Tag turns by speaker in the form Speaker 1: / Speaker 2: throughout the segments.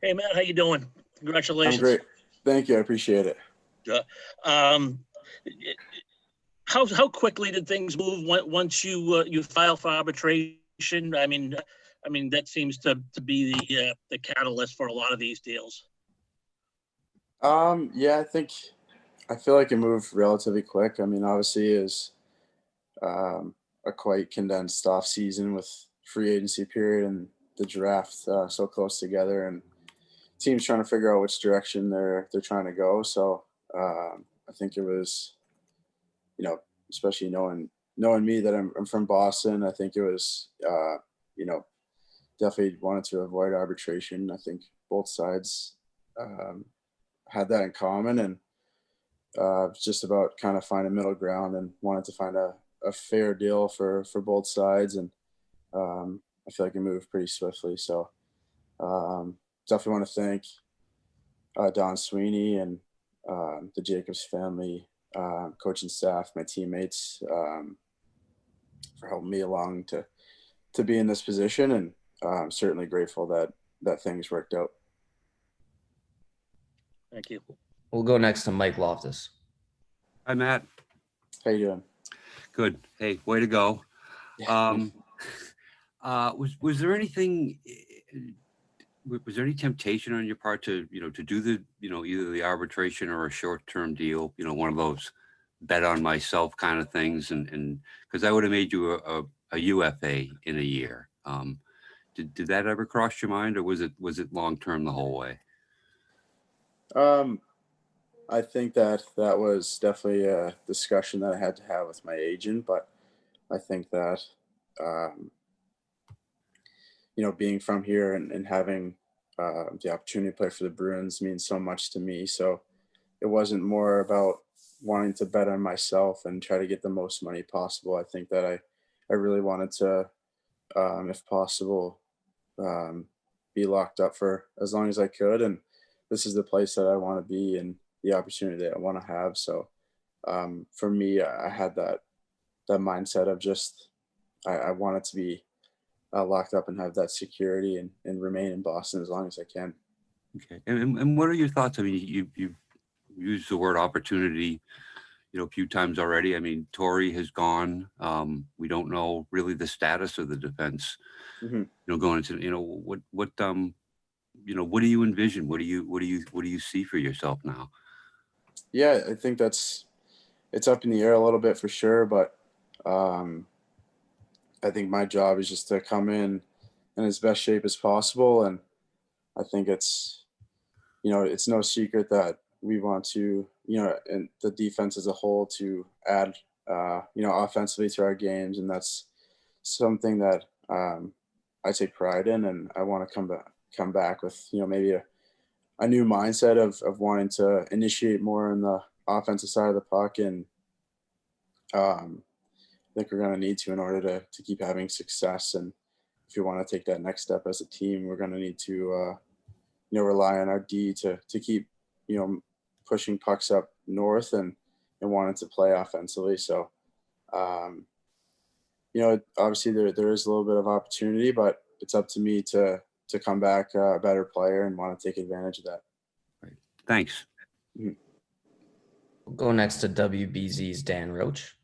Speaker 1: Hey, Matt, how you doing?
Speaker 2: I'm
Speaker 1: Congratulations.
Speaker 2: great. Thank you. I appreciate it.
Speaker 1: Uh, um, how quickly did things move once you file for arbitration? I mean that seems to be the catalyst for a lot of these deals.
Speaker 2: Yeah, I feel like it moved relatively quick. I mean, obviously, is a quite condensed off season with free agency period and the draft so close together, and teams trying to figure out which direction they're trying to go. So I think it was, you know, especially knowing me that I'm from Boston. I think it was, you know, definitely wanted to avoid arbitration. I think both sides um, had that in common, and just about kind of find a middle ground and wanted to find a fair deal for both sides. And I feel like it moved pretty swiftly. So definitely want to thank Don Sweeney and the Jacobs family, coaching staff, my teammates, for helping me along to be in this position. And I'm certainly grateful that things worked out.
Speaker 1: Thank you.
Speaker 3: We'll go next to Mike Loftus.
Speaker 4: Hi, Matt.
Speaker 2: How you doing?
Speaker 4: Good. Hey, way to go.
Speaker 2: Yeah.
Speaker 4: Was there anything? Was there any temptation on your part to do the either the arbitration or a short-term deal? One of those bet on myself kind of things, and because I would have made you a UFA in a year. Did that ever cross your mind, or was it long-term the whole way?
Speaker 2: I think that was definitely a discussion that I had to have with my agent, but I think that, um, being from here and having the opportunity to play for the Bruins means so much to me. So it wasn't more about wanting to bet on myself and try to get the most money possible. I think that I really wanted to, if possible, um, be locked up for as long as I could. And this is the place that I want to be and the opportunity that I want to have. So for me, I had that mindset of just I wanted to be locked up and have that security and remain in Boston as long as I can.
Speaker 4: Okay. And what are your thoughts? I mean, you used the word opportunity, a few times already. I mean, Torrey has gone. We don't know really the status of the defense.
Speaker 2: Mm-hmm.
Speaker 4: Going into what what do you envision? What do you see for yourself now?
Speaker 2: Yeah, I think it's up in the air a little bit for sure, but um, I think my job is just to come in as best shape as possible, and I think it's no secret that we want to, and the defense as a whole to add, offensively to our games. And that's something that I take pride in. And I want to come back with, maybe a new mindset of wanting to initiate more on the offensive side of the puck. And I think we're going to need to in order to keep having success. And if we want to take that next step as a team, we're going to need to, rely on our D to keep, pushing pucks up north and wanting to play offensively. So, obviously there is a little bit of opportunity, but it's up to me to come back a better player and want to take advantage of that.
Speaker 4: Right. Thanks.
Speaker 2: Mm-hmm.
Speaker 3: We'll go next to WBZ's Dan Roach.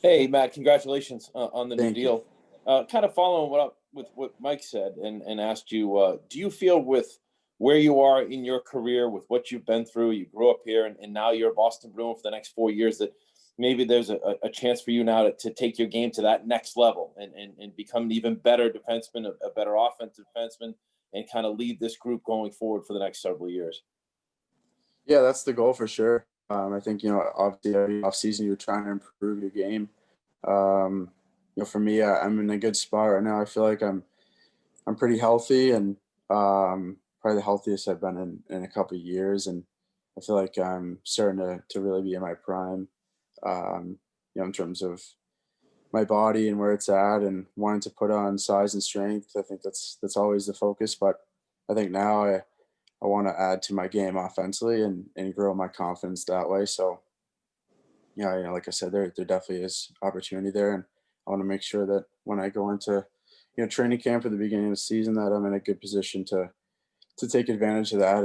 Speaker 5: Hey, Matt, congratulations on the
Speaker 2: Thank
Speaker 5: new deal. Kind of following up with what Mike said and asked you, do you feel with where you are in your career, with what you've been through, you grew up here and now you're a Boston Bruin for the next 4 years, that maybe there's a chance for you now to take your game to that next level and become an even better defenseman, a better offensive defenseman, and kind of lead this group going forward for the next several years?
Speaker 2: Yeah, that's the goal for sure. I think, obviously every offseason you're trying to improve your game. For me, I'm in a good spot right now. I feel like I'm pretty healthy and probably the healthiest I've been in a couple of years. And I feel like I'm starting to really be in my prime, in terms of my body and where it's at and wanting to put on size and strength. I think that's always the focus. But I think now I want to add to my game offensively and grow my confidence that way. So, like I said, there definitely is opportunity there. And I want to make sure that when I go into, training camp at the beginning of the season that I'm in a good position to take advantage of that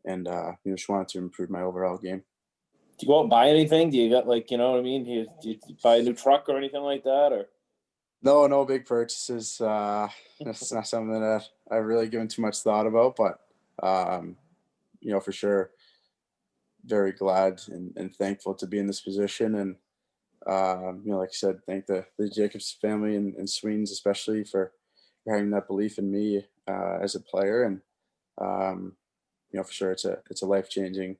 Speaker 2: and just wanted to improve my overall game.
Speaker 5: Do you go out and buy anything? Do you got like, you know what I mean? Do you buy a new truck or anything like that, or?
Speaker 2: No big purchases. That's not something that I've really given too much thought about, but for sure, very glad and thankful to be in this position. And like I said, thank the Jacobs family and Sweens especially for having that belief in me as a player. And for sure, it's a life-changing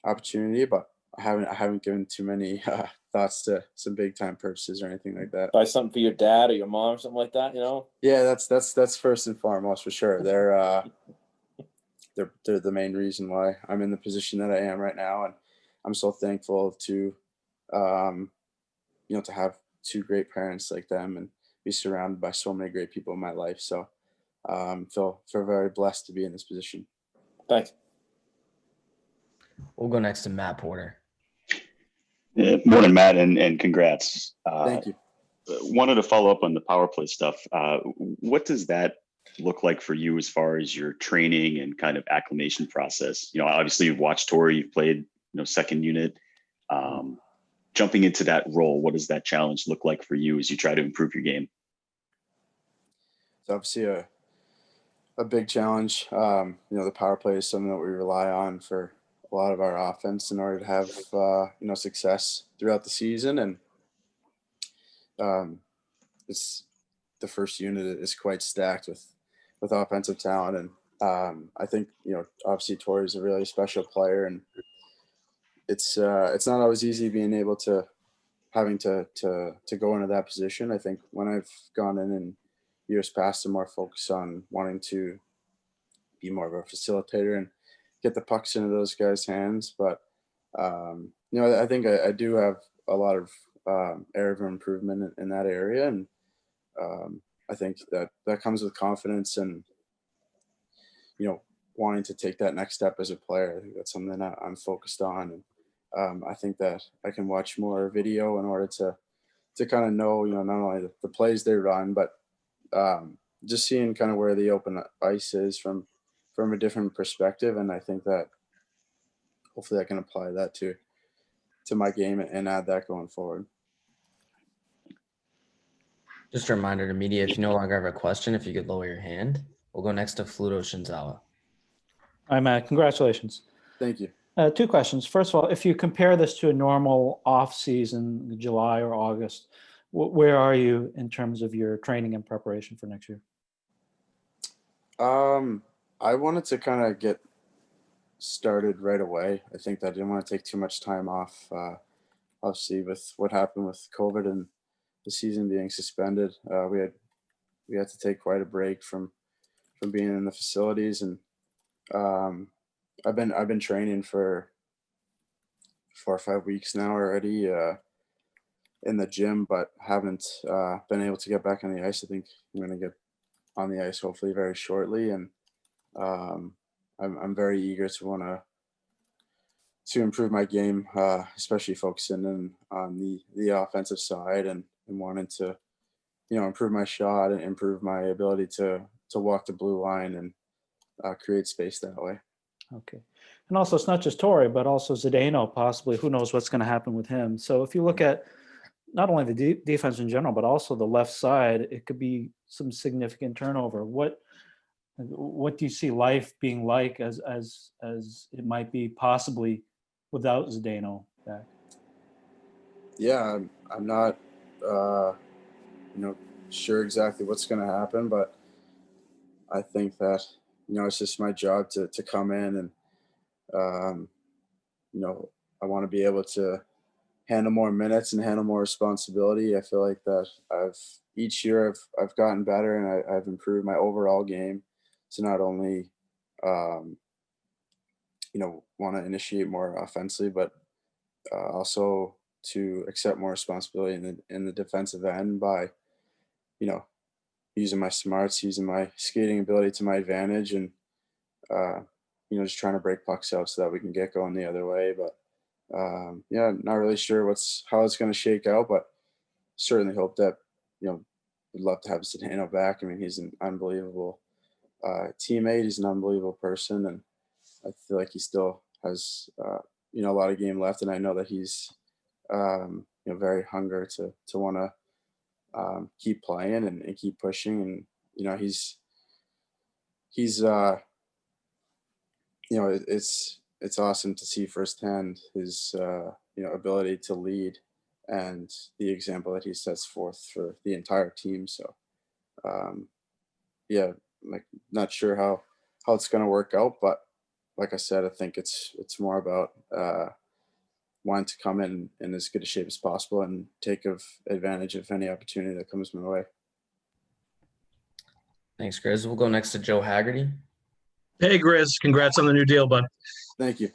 Speaker 2: opportunity, but I haven't given too many thoughts to some big time purchases or anything like that.
Speaker 5: Buy something for your dad or your mom or something like that,
Speaker 2: Yeah, that's first and foremost for sure. They're the main reason why I'm in the position that I am right now, and I'm so thankful to to have two great parents like them and be surrounded by so many great people in my life. So feel very blessed to be in this position.
Speaker 5: Thanks.
Speaker 3: We'll go next to Matt Porter.
Speaker 6: Morning, Matt, and congrats.
Speaker 2: Thank you.
Speaker 6: Wanted to follow up on the power play stuff. What does that look like for you as far as your training and kind of acclimation process? Obviously you've watched Torrey, you've played, second unit. Jumping into that role, what does that challenge look like for you as you try to improve your game?
Speaker 2: It's obviously a big challenge. The power play is something that we rely on for a lot of our offense in order to have success throughout the season. And it's the first unit is quite stacked with offensive talent. And I think obviously Torrey is a really special player, and it's not always easy being able to having to go into that position. I think when I've gone in years past, I'm more focused on wanting to be more of a facilitator and get the pucks into those guys' hands. But I think I do have a lot of area of improvement in that area, and I think that comes with confidence and wanting to take that next step as a player. I think that's something that I'm focused on, and I think that I can watch more video in order to kind of know not only the plays they run, but just seeing kind of where the open ice is from a different perspective. And I think that hopefully I can apply that to my game and add that going forward.
Speaker 3: Just a reminder to media, if you no longer have a question, if you could lower your hand. We'll go next to Fluto Shinzawa.
Speaker 7: Hi, Matt. Congratulations.
Speaker 2: Thank you.
Speaker 7: Two questions. First of all, if you compare this to a normal off season, July or August, where are you in terms of your training and preparation for next year?
Speaker 2: I wanted to kind of get started right away. I think that I didn't want to take too much time off. Obviously, with what happened with COVID and the season being suspended, we had to take quite a break from being in the facilities, and I've been training for 4 or 5 weeks now already in the gym, but haven't been able to get back on the ice. I think I'm going to get on the ice hopefully very shortly, and I'm very eager to improve my game, especially focusing in on the offensive side and wanting to improve my shot and improve my ability to walk the blue line and create space that way.
Speaker 7: Okay. And also, it's not just Torrey, but also Zdeno possibly. Who knows what's going to happen with him. So if you look at not only the defense in general, but also the left side, it could be some significant turnover. What do you see life being like as it might be possibly without Zdeno back?
Speaker 2: Yeah, I'm not sure exactly what's going to happen, but I think that it's just my job to come in and I want to be able to handle more minutes and handle more responsibility. I feel like that each year I've gotten better, and I've improved my overall game to not only want to initiate more offensively, but also to accept more responsibility in the defensive end by using my smarts, using my skating ability to my advantage, and just trying to break pucks out so that we can get going the other way. But not really sure how it's going to shake out, but certainly hope that would love to have Zdeno back. I mean, he's an unbelievable teammate. He's an unbelievable person, and I feel like he still has a lot of game left. And I know that he's very hungry to want to keep playing and keep pushing. And he's it's awesome to see firsthand his ability to lead and the example that he sets forth for the entire team. So like not sure how it's going to work out, but like I said, I think it's more about wanting to come in as good a shape as possible and take advantage of any opportunity that comes my way.
Speaker 3: Thanks, Grizz. We'll go next to Joe Haggerty.
Speaker 8: Hey, Grizz, congrats on the new deal, bud.
Speaker 2: Thank you.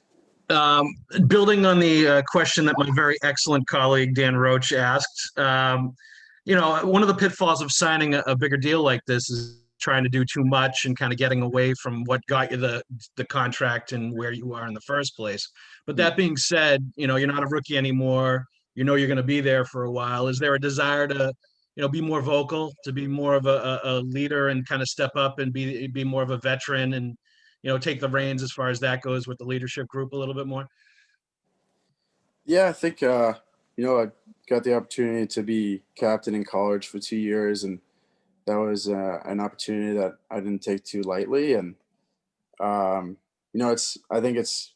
Speaker 8: Building on the question that my very excellent colleague Dan Roach asked, one of the pitfalls of signing a bigger deal like this is trying to do too much and kind of getting away from what got you the contract and where you are in the first place. But that being said, you're not a rookie anymore. You're going to be there for a while. Is there a desire to, be more vocal, to be more of a leader and kind of step up and be more of a veteran and, take the reins as far as that goes with the leadership group a little bit more?
Speaker 2: Yeah, I think, I got the opportunity to be captain in college for 2 years, and that was an opportunity that I didn't take too lightly. And, I think it's,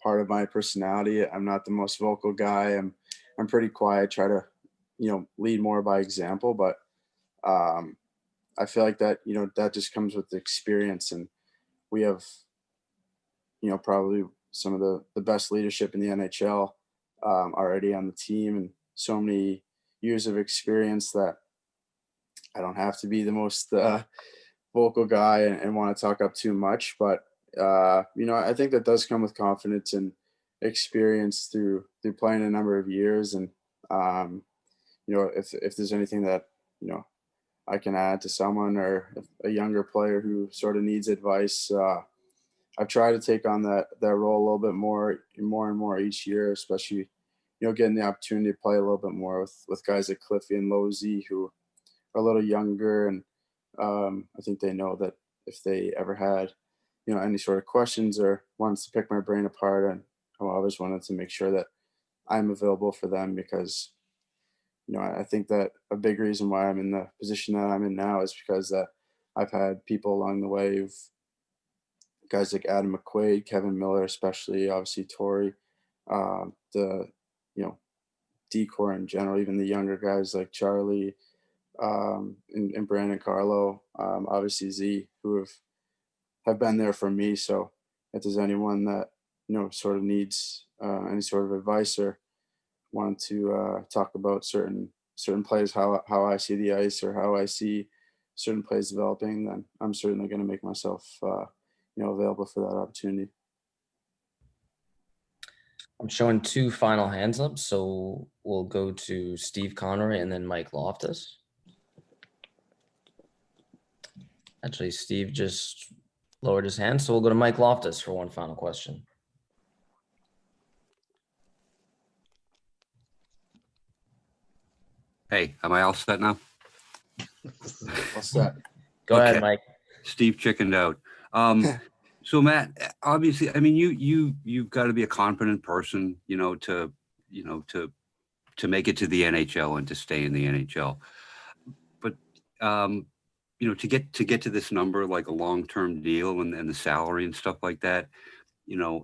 Speaker 2: part of my personality. I'm not the most vocal guy. I'm pretty quiet, try to, lead more by example, but I feel like that, that just comes with the experience, and we have, probably some of the best leadership in the NHL already on the team, and so many years of experience that I don't have to be the most vocal guy and want to talk up too much. But, I think that does come with confidence and experience through playing a number of years. And, if there's anything that, I can add to someone or a younger player who sort of needs advice, I've tried to take on that role a little bit more and more each year, especially, getting the opportunity to play a little bit more with guys like Cliffy and Losey, who are a little younger. And I think they know that if they ever had, any sort of questions or wants to pick my brain apart, and I always wanted to make sure that I'm available for them, because, I think that a big reason why I'm in the position that I'm in now is because that I've had people along the way who've guys like Adam McQuaid, Kevin Miller, especially, obviously Torrey, the, decor in general, even the younger guys like Charlie and Brandon Carlo, obviously Z, who have been there for me. So if there's anyone that, sort of needs any sort of advice or want to talk about certain plays, how I see the ice or how I see certain plays developing, then I'm certainly going to make myself, available for that opportunity.
Speaker 3: I'm showing 2 final hands up, so we'll go to Steve Conroy and then Mike Loftus. Actually, Steve just lowered his hand, so we'll go to Mike Loftus for one final question.
Speaker 4: Hey, am I all set now?
Speaker 2: All set.
Speaker 3: Go ahead, Mike.
Speaker 4: Steve chickened out. So Matt, obviously, I mean, you've got to be a confident person, to make it to the NHL and to stay in the NHL. But to get to this number, like a long-term deal and the salary and stuff like that, does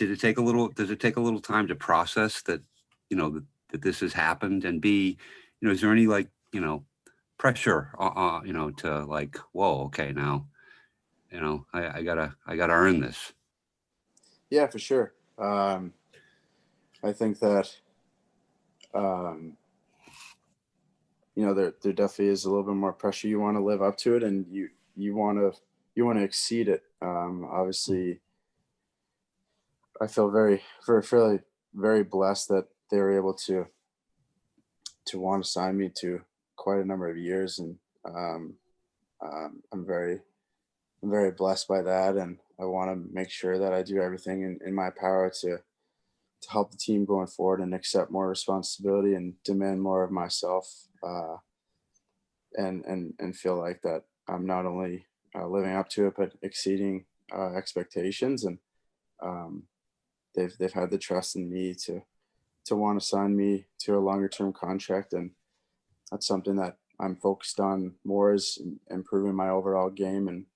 Speaker 4: it take a little time to process that, that this has happened? And B, is there any pressure, to like, whoa, okay, now, I gotta earn this.
Speaker 2: Yeah, for sure. I think that, there definitely is a little bit more pressure. You want to live up to it, and you want to exceed it. Obviously, I feel fairly very blessed that they were able to want to sign me to quite a number of years, and I'm very blessed by that, and I want to make sure that I do everything in my power to help the team going forward and accept more responsibility and demand more of myself, and feel like that I'm not only living up to it but exceeding expectations. And they've had the trust in me to want to sign me to a longer term contract, and that's something that I'm focused on more, is improving my overall game and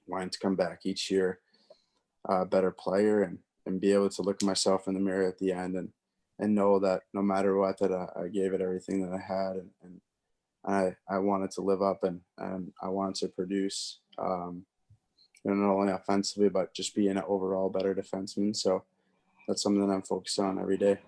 Speaker 2: wanting to come back each year a better player, and be able to look at myself in the mirror at the end and know that no matter what, that I gave it everything that I had, and I wanted to live up, and I wanted to produce, not only offensively but just being an overall better defenseman. So that's something that I'm focused on every day.